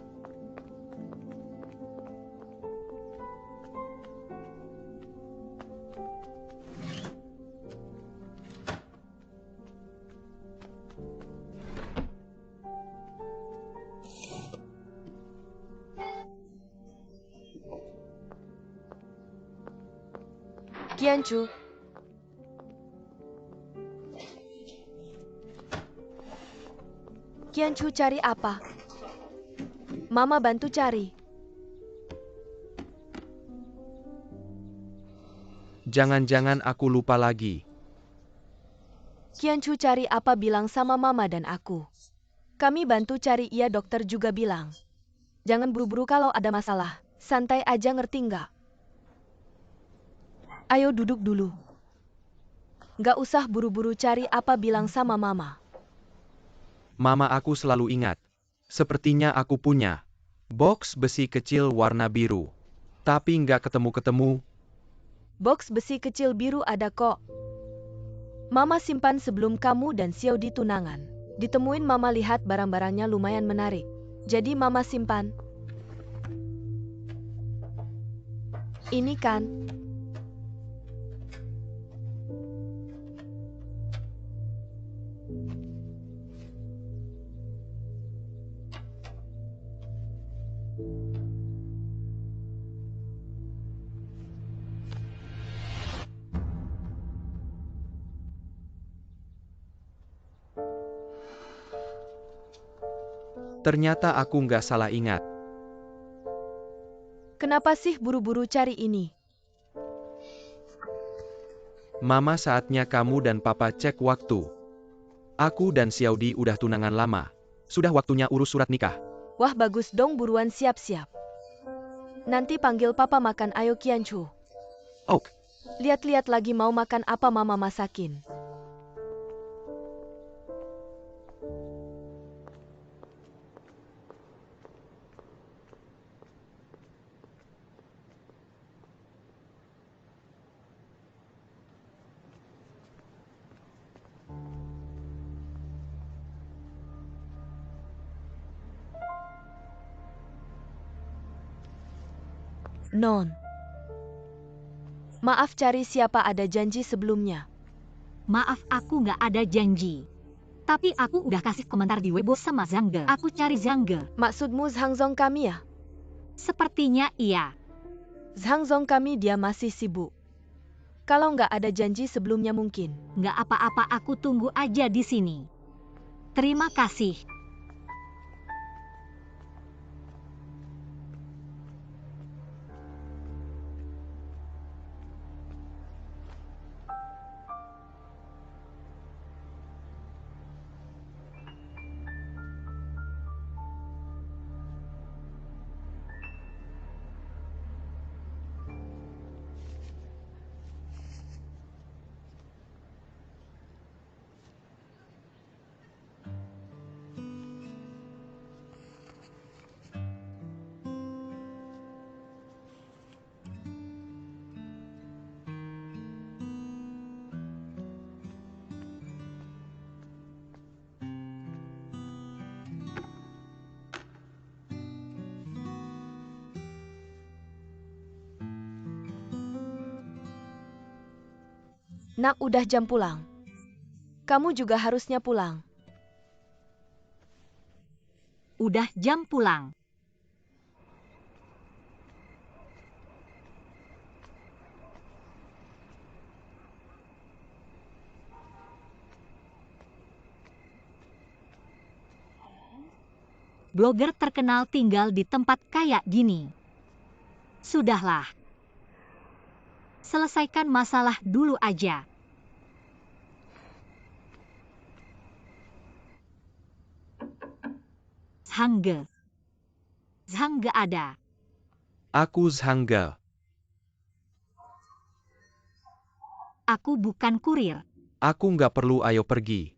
Qianchu. Qianchu cari apa? Mama bantu cari. Jangan-jangan aku lupa lagi. Qianchu cari apa bilang sama Mama dan aku. Kami bantu cari, iya dokter juga bilang. Jangan buru-buru kalau ada masalah. Santai aja, ngerti nggak? Ayo duduk dulu. Nggak usah buru-buru cari apa bilang sama Mama. Mama aku selalu ingat. Sepertinya aku punya box besi kecil warna biru. Tapi nggak ketemu-ketemu. Box besi kecil biru ada kok. Mama simpan sebelum kamu dan Xiaodi tunangan. Ditemuin Mama lihat barang-barangnya lumayan menarik. Jadi Mama simpan. Ini kan. Ternyata aku nggak salah ingat. Kenapa sih buru-buru cari ini? Mama, saatnya kamu dan Papa cek waktu. Aku dan Xiaodi udah tunangan lama. Sudah waktunya urus surat nikah. Wah, bagus dong, buruan siap-siap. Nanti panggil Papa makan, ayo Qianchu. Ok. Lihat-lihat lagi mau makan apa Mama masakin. Non. Maaf, cari siapa, ada janji sebelumnya. Maaf, aku nggak ada janji. Tapi aku udah kasih komentar di Weibo sama Zhang Ge. Aku cari Zhang Ge. Maksudmu Zhang Zong kami ya? Sepertinya iya. Zhang Zong kami dia masih sibuk. Kalau nggak ada janji sebelumnya mungkin. Nggak apa-apa, aku tunggu aja di sini. Terima kasih. Nak, udah jam pulang. Kamu juga harusnya pulang. Udah jam pulang. Blogger terkenal tinggal di tempat kayak gini. Sudahlah. Selesaikan masalah dulu aja. Zhangge. Zhangge ada. Aku Zhangge. Aku bukan kurir. Aku nggak perlu, ayo pergi.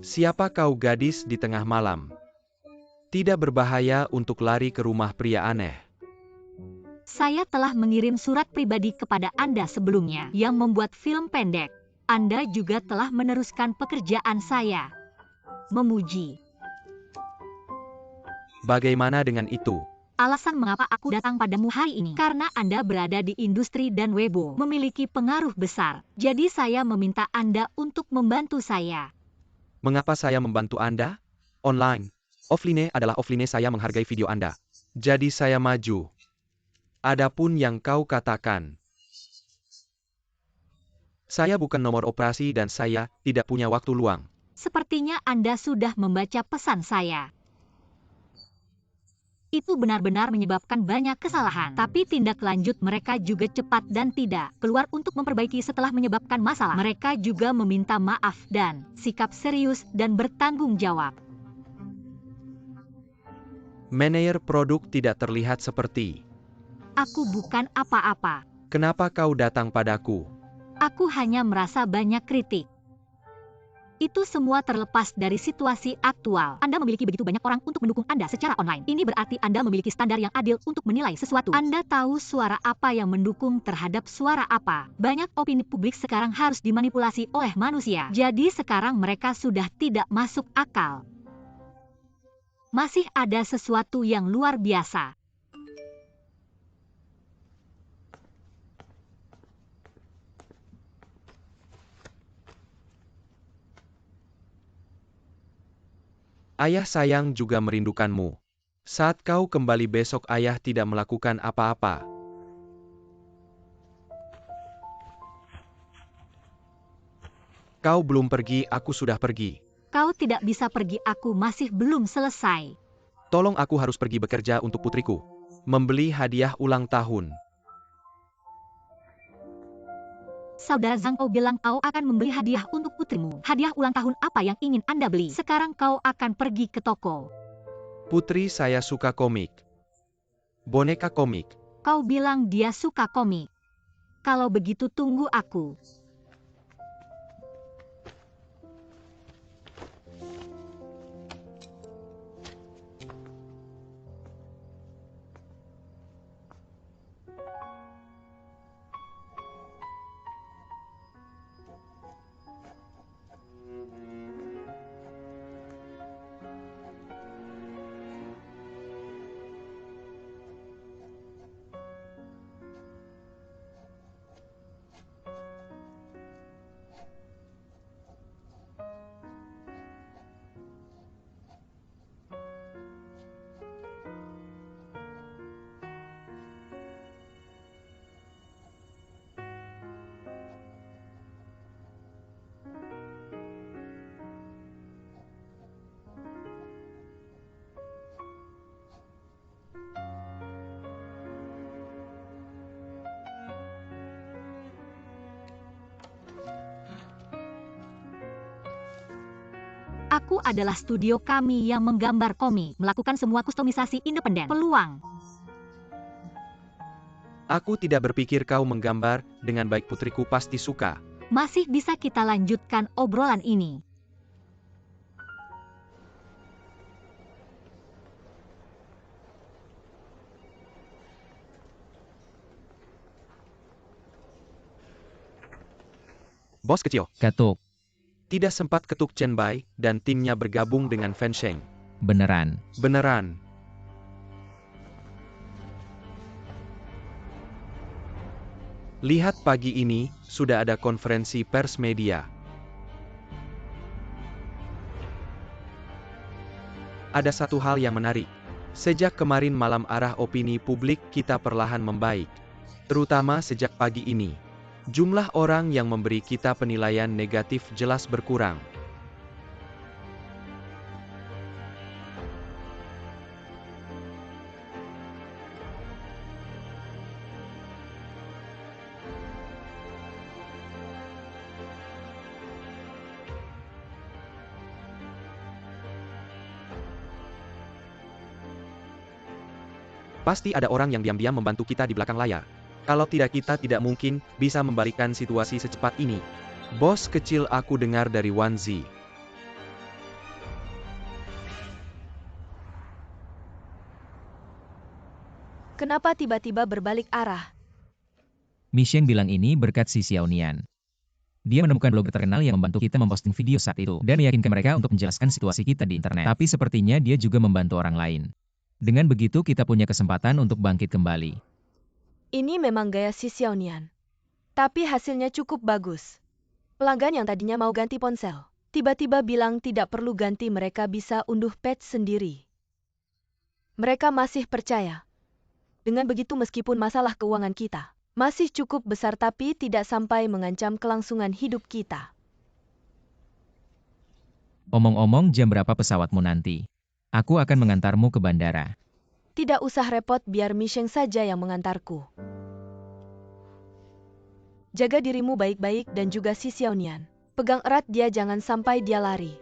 Siapa kau, gadis di tengah malam? Tidak berbahaya untuk lari ke rumah pria aneh. Saya telah mengirim surat pribadi kepada Anda sebelumnya yang membuat film pendek. Anda juga telah meneruskan pekerjaan saya. Memuji. Bagaimana dengan itu? Alasan mengapa aku datang padamu hari ini karena Anda berada di industri dan Weibo memiliki pengaruh besar. Jadi saya meminta Anda untuk membantu saya. Mengapa saya membantu Anda? Online. Offline adalah offline, saya menghargai video Anda. Jadi saya maju. Adapun yang kau katakan. Saya bukan nomor operasi dan saya tidak punya waktu luang. Sepertinya Anda sudah membaca pesan saya. Itu benar-benar menyebabkan banyak kesalahan. Tapi tindak lanjut mereka juga cepat dan tidak keluar untuk memperbaiki setelah menyebabkan masalah. Mereka juga meminta maaf dan sikap serius dan bertanggung jawab. Manajer produk tidak terlihat seperti. Aku bukan apa-apa. Kenapa kau datang padaku? Aku hanya merasa banyak kritik. Itu semua terlepas dari situasi aktual. Anda memiliki begitu banyak orang untuk mendukung Anda secara online. Ini berarti Anda memiliki standar yang adil untuk menilai sesuatu. Anda tahu suara apa yang mendukung terhadap suara apa. Banyak opini publik sekarang harus dimanipulasi oleh manusia. Jadi sekarang mereka sudah tidak masuk akal. Masih ada sesuatu yang luar biasa. Ayah sayang juga merindukanmu. Saat kau kembali besok, ayah tidak melakukan apa-apa. Kau belum pergi, aku sudah pergi. Kau tidak bisa pergi, aku masih belum selesai. Tolong, aku harus pergi bekerja untuk putriku. Membeli hadiah ulang tahun. Saudara Zhang, kau bilang kau akan membeli hadiah untuk putrimu. Hadiah ulang tahun apa yang ingin Anda beli? Sekarang kau akan pergi ke toko. Putri saya suka komik. Boneka komik. Kau bilang dia suka komik. Kalau begitu tunggu aku. Aku adalah studio kami yang menggambar komik, melakukan semua kustomisasi independen. Peluang. Aku tidak berpikir kau menggambar dengan baik, putriku pasti suka. Masih bisa kita lanjutkan obrolan ini. Bos kecil, Ketuk, tidak sempat ketuk Chen Bai dan timnya bergabung dengan Fan Sheng. beneran. Beneran. Lihat pagi ini, sudah ada konferensi pers media. Ada satu hal yang menarik. Sejak kemarin malam arah opini publik kita perlahan membaik. Terutama sejak pagi ini. Jumlah orang yang memberi kita penilaian negatif jelas berkurang. Pasti ada orang yang diam-diam membantu kita di belakang layar. Kalau tidak, kita tidak mungkin bisa membalikkan situasi secepat ini. Bos kecil, aku dengar dari Wan Zi. Kenapa tiba-tiba berbalik arah? Michelle bilang ini berkat si Xiaonian. Dia menemukan blogger terkenal yang membantu kita memposting video saat itu, dan meyakinkan mereka untuk menjelaskan situasi kita di internet. Tapi sepertinya dia juga membantu orang lain. Dengan begitu kita punya kesempatan untuk bangkit kembali. Ini memang gaya si Xiaonian. Tapi hasilnya cukup bagus. Pelanggan yang tadinya mau ganti ponsel, tiba-tiba bilang tidak perlu ganti, mereka bisa unduh patch sendiri. Mereka masih percaya. Dengan begitu meskipun masalah keuangan kita masih cukup besar tapi tidak sampai mengancam kelangsungan hidup kita. Omong-omong, jam berapa pesawatmu nanti? Aku akan mengantarmu ke bandara. Tidak usah repot, biar Michelle saja yang mengantarku. Jaga dirimu baik-baik dan juga si Xiaonian. Pegang erat dia, jangan sampai dia lari.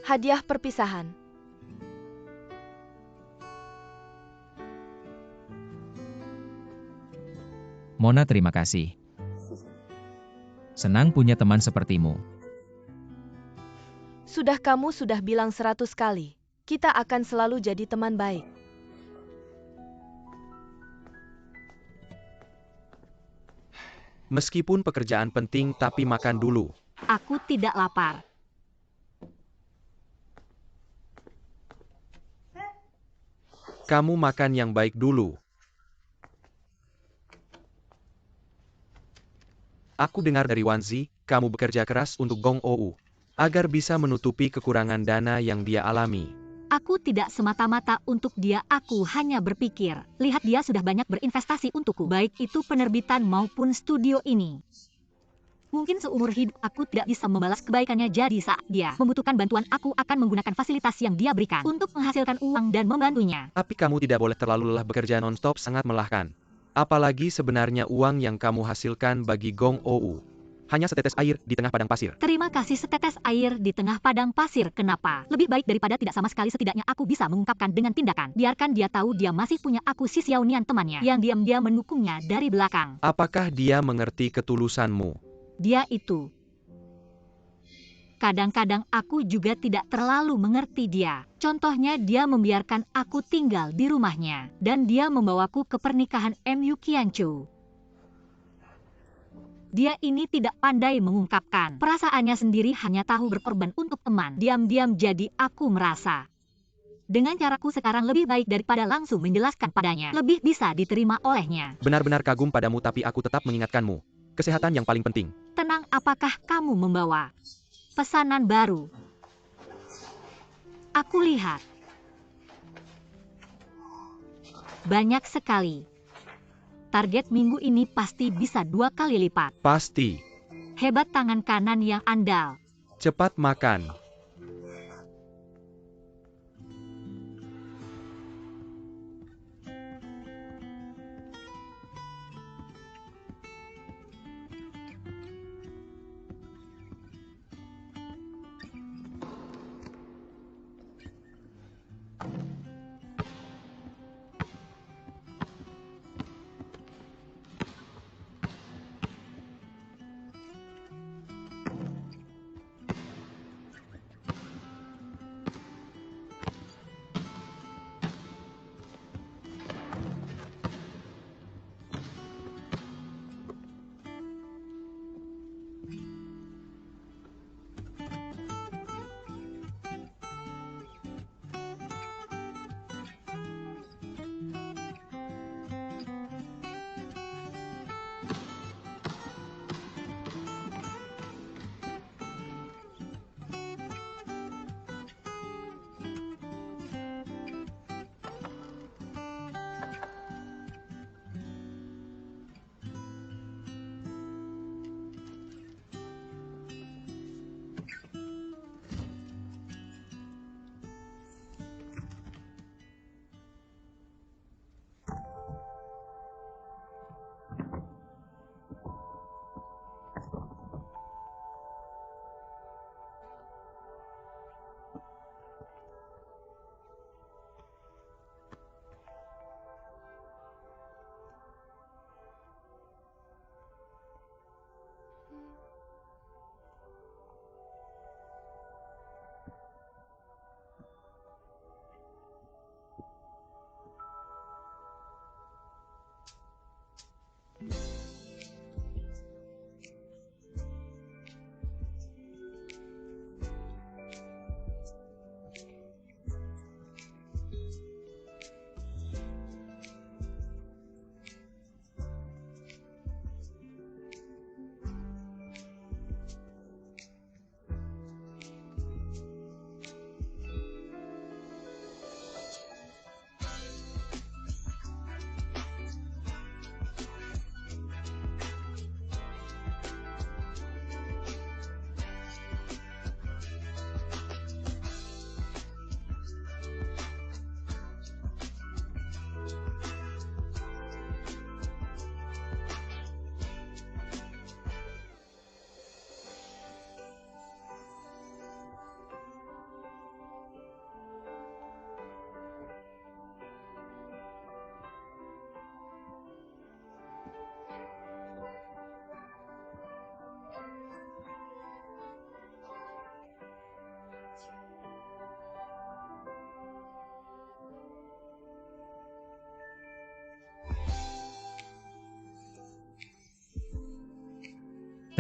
Hadiah perpisahan. Mona, terima kasih. Senang punya teman sepertimu. Kamu sudah bilang 100 kali. Kita akan selalu jadi teman baik. Meskipun pekerjaan penting, tapi makan dulu. Aku tidak lapar. Kamu makan yang baik dulu. Aku dengar dari Wan Zi, kamu bekerja keras untuk Gong Ou, agar bisa menutupi kekurangan dana yang dia alami. Aku tidak semata-mata untuk dia, aku hanya berpikir, lihat dia sudah banyak berinvestasi untukku, baik itu penerbitan maupun studio ini. Mungkin seumur hidup aku tidak bisa membalas kebaikannya, jadi saat dia membutuhkan bantuan aku akan menggunakan fasilitas yang dia berikan untuk menghasilkan uang dan membantunya. Tapi kamu tidak boleh terlalu lelah, bekerja non-stop sangat melelahkan. Apalagi sebenarnya uang yang kamu hasilkan bagi Gong Ou hanya setetes air di tengah padang pasir. Terima kasih, setetes air di tengah padang pasir. Kenapa? Lebih baik daripada tidak sama sekali. Setidaknya aku bisa mengungkapkan dengan tindakan. Biarkan dia tahu dia masih punya aku, si Xiaonian temannya, yang diam-diam mendukungnya dari belakang. Apakah dia mengerti ketulusanmu? Dia itu. Kadang-kadang aku juga tidak terlalu mengerti dia. Contohnya dia membiarkan aku tinggal di rumahnya, dan dia membawaku ke pernikahan Mu Qianchu. Dia ini tidak pandai mengungkapkan perasaannya sendiri, hanya tahu berkorban untuk teman. Diam-diam, jadi aku merasa dengan caraku sekarang lebih baik daripada langsung menjelaskan padanya. Lebih bisa diterima olehnya. Benar-benar kagum padamu, tapi aku tetap mengingatkanmu. Kesehatan yang paling penting. Tenang, apakah kamu membawa pesanan baru? Aku lihat banyak sekali. Target minggu ini pasti bisa 2 kali lipat. Pasti. Hebat tangan kanan yang andal. Cepat makan.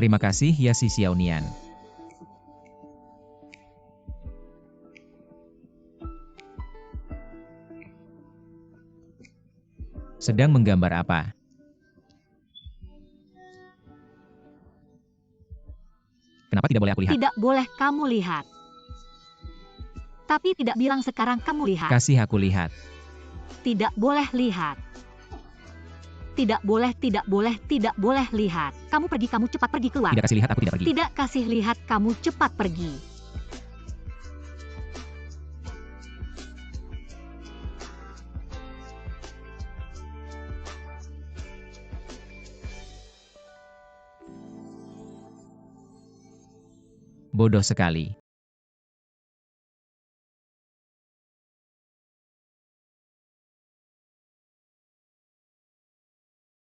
Terima kasih ya si Xiaonian. Sedang menggambar apa? Kenapa tidak boleh aku lihat? Tidak boleh kamu lihat. Tapi tidak bilang sekarang kamu lihat. Kasih aku lihat. Tidak boleh lihat. Tidak boleh, tidak boleh, tidak boleh lihat. Kamu pergi, kamu cepat pergi keluar. Tidak kasih lihat, aku tidak pergi. Tidak kasih lihat, kamu cepat pergi. Bodoh sekali.